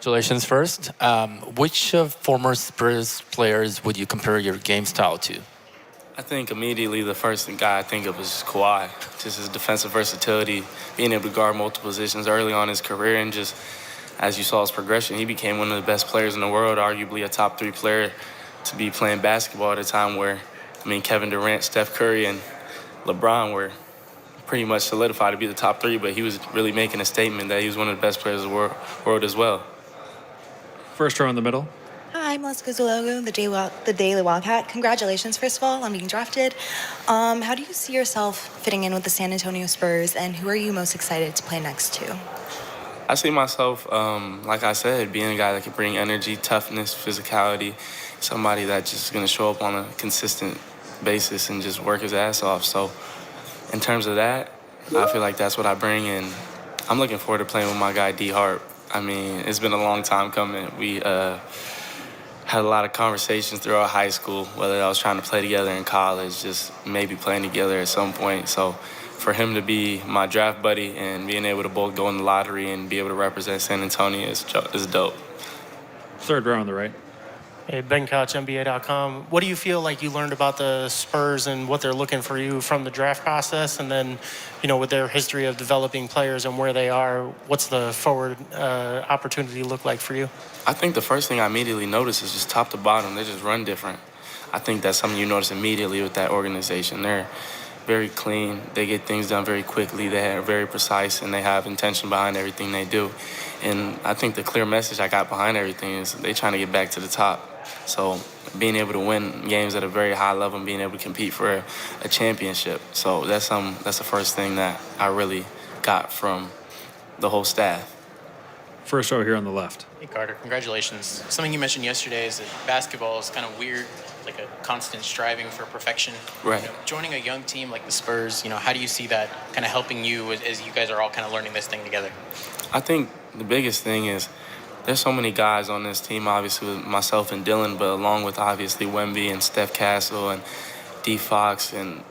Congratulations first. Which of former Spurs players would you compare your game style to? I think immediately the first guy I think of is Kawhi. Just his defensive versatility, being able to guard multiple positions early on in his career, and just as you saw his progression, he became one of the best players in the world, arguably a top 3 player to be playing basketball at a time where, Kevin Durant, Steph Curry, and LeBron were pretty much solidified to be the top 3, but he was really making a statement that he was one of the best players in the world as well. First row in the middle. Hi, I'm Melissa Guzologo, the Daily Wildcat. Congratulations, first of all, on being drafted. How do you see yourself fitting in with the San Antonio Spurs, and who are you most excited to play next to? I see myself, like I said, being a guy that can bring energy, toughness, physicality, somebody that's just going to show up on a consistent basis and just work his ass off. So in terms of that, I feel like that's what I bring, and I'm looking forward to playing with my guy D Hart. It's been a long time coming. We had a lot of conversations throughout high school, whether I was trying to play together in college, just maybe playing together at some point. So for him to be my draft buddy and being able to both go in the lottery and be able to represent San Antonio is dope. Third row on the right. Hey, Ben Couch, NBA.com. What do you feel like you learned about the Spurs and what they're looking for you from the draft process? And then, with their history of developing players and where they are, what's the forward opportunity look like for you? I think the first thing I immediately noticed is just top to bottom, they just run different. I think that's something you notice immediately with that organization. They're very clean. They get things done very quickly. They are very precise, and they have intention behind everything they do. And I think the clear message I got behind everything is they're trying to get back to the top. So being able to win games at a very high level and being able to compete for a championship. So that's the first thing that I really got from the whole staff. First row here on the left. Hey, Carter, congratulations. Something you mentioned yesterday is that basketball is kind of weird, like a constant striving for perfection. Right. Joining a young team like the Spurs, how do you see that kind of helping you as you guys are all kind of learning this thing together? I think the biggest thing is there's so many guys on this team, obviously with myself and Dylan, but along with obviously Wemby and Steph Castle and D. Fox and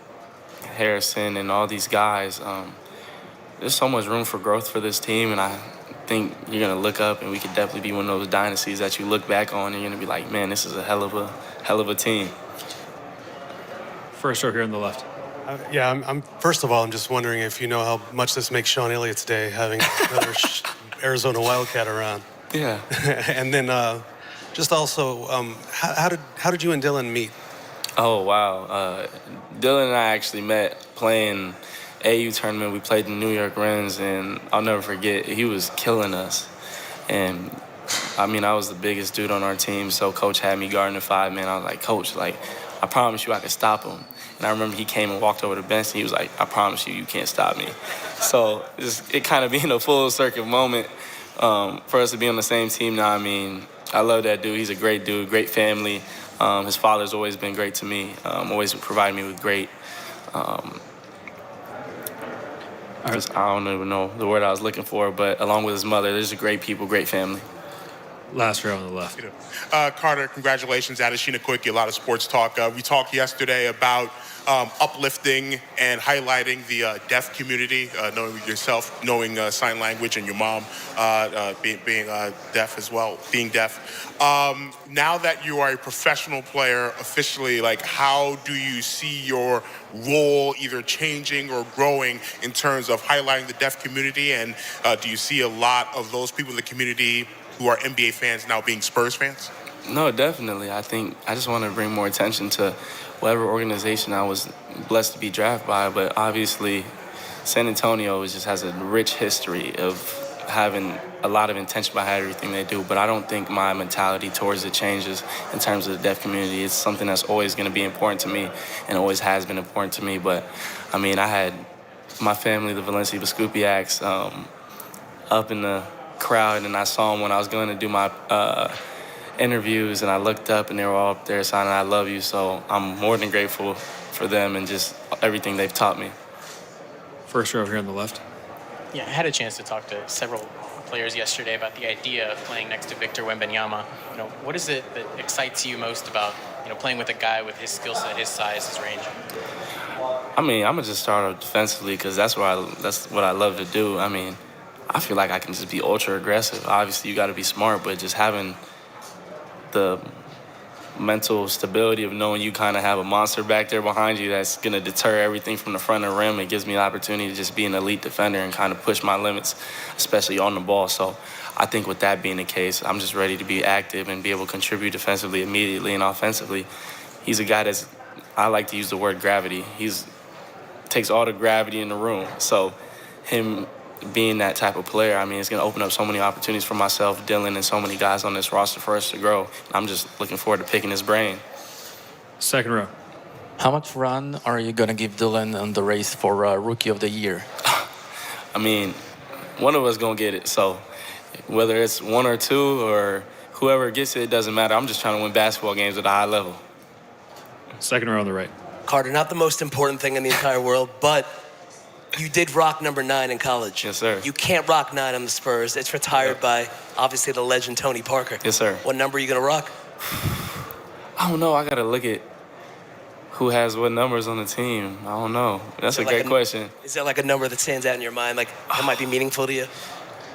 Harrison and all these guys. There's so much room for growth for this team, and I think you're going to look up and we could definitely be one of those dynasties that you look back on and you're going to be like, man, this is a hell of a team. First row here on the left. I'm first of all, I'm just wondering if you know how much this makes Sean Elliott's day, having another Arizona Wildcat around. Yeah. And then just also, how did you and Dylan meet? Oh, wow. Dylan and I actually met playing AU tournament. We played the New York Rens, and I'll never forget, he was killing us. And, I was the biggest dude on our team, so Coach had me guarding the 5-man. I was like, Coach, I promise you I can stop him. And I remember he came and walked over the bench, and he was like, I promise you can't stop me. So it kind of being a full circuit moment for us to be on the same team now. I love that dude. He's a great dude, great family. His father's always been great to me, always provided me with great I don't even know the word I was looking for, but along with his mother, there's a great people, great family. Last row on the left. Carter, congratulations. Adeshina Quick, a lot of sports talk. We talked yesterday about uplifting and highlighting the deaf community, knowing yourself, knowing sign language, and your mom being deaf as well, being deaf. Now that you are a professional player officially, how do you see your role either changing or growing in terms of highlighting the deaf community? And do you see a lot of those people in the community who are NBA fans now being Spurs fans? No, definitely. I think I just want to bring more attention to whatever organization I was blessed to be drafted by. But obviously, San Antonio just has a rich history of having a lot of intention behind everything they do. But I don't think my mentality towards it changes in terms of the deaf community. It's something that's always going to be important to me and always has been important to me. But, I had my family, the Valencia Biscupiacs, up in the crowd, and I saw them when I was going to do my interviews, and I looked up and they were all up there signing I love you. So I'm more than grateful for them and just everything they've taught me. First row here on the left. Yeah, I had a chance to talk to several players yesterday about the idea of playing next to Victor Wembanyama. What is it that excites you most about playing with a guy with his skill set, his size, his range? I'm gonna just start off defensively because that's what I love to do. I feel like I can just be ultra aggressive. Obviously, you got to be smart, but just having the mental stability of knowing you kind of have a monster back there behind you that's going to deter everything from the front of the rim. It gives me the opportunity to just be an elite defender and kind of push my limits, especially on the ball. So I think with that being the case, I'm just ready to be active and be able to contribute defensively immediately and offensively. He's a guy that's, I like to use the word gravity. He's takes all the gravity in the room. So him being that type of player, I mean, it's going to open up so many opportunities for myself, Dylan, and so many guys on this roster for us to grow. I'm just looking forward to picking his brain. Second row. How much run are you going to give Dylan in the race for Rookie of the Year? I mean, one of us going to get it. So whether it's one or two or whoever gets it, it doesn't matter. I'm just trying to win basketball games at a high level. Second row on the right. Carter, not the most important thing in the entire world, but you did rock number 9 in college. Yes, sir. You can't rock 9 on the Spurs. It's retired by, obviously, the legend Tony Parker. Yes, sir. What number are you going to rock? I don't know. I got to look at who has what numbers on the team. I don't know. That's a great question. Is there like a number that stands out in your mind, like that might be meaningful to you?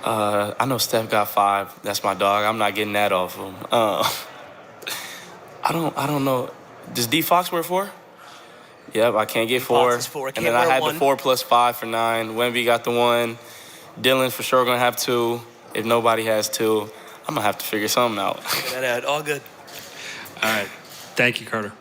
I know Steph got 5. That's my dog. I'm not getting that off him. I don't know. Does D Fox wear 4? Yep, I can't get 4. Fox is 4. And then I had the 4 plus 5 for 9. Wemby got the 1. Dylan for sure gonna have 2. If nobody has 2, I'm gonna have to figure something out. Figure that out. All good. All right. Thank you, Carter.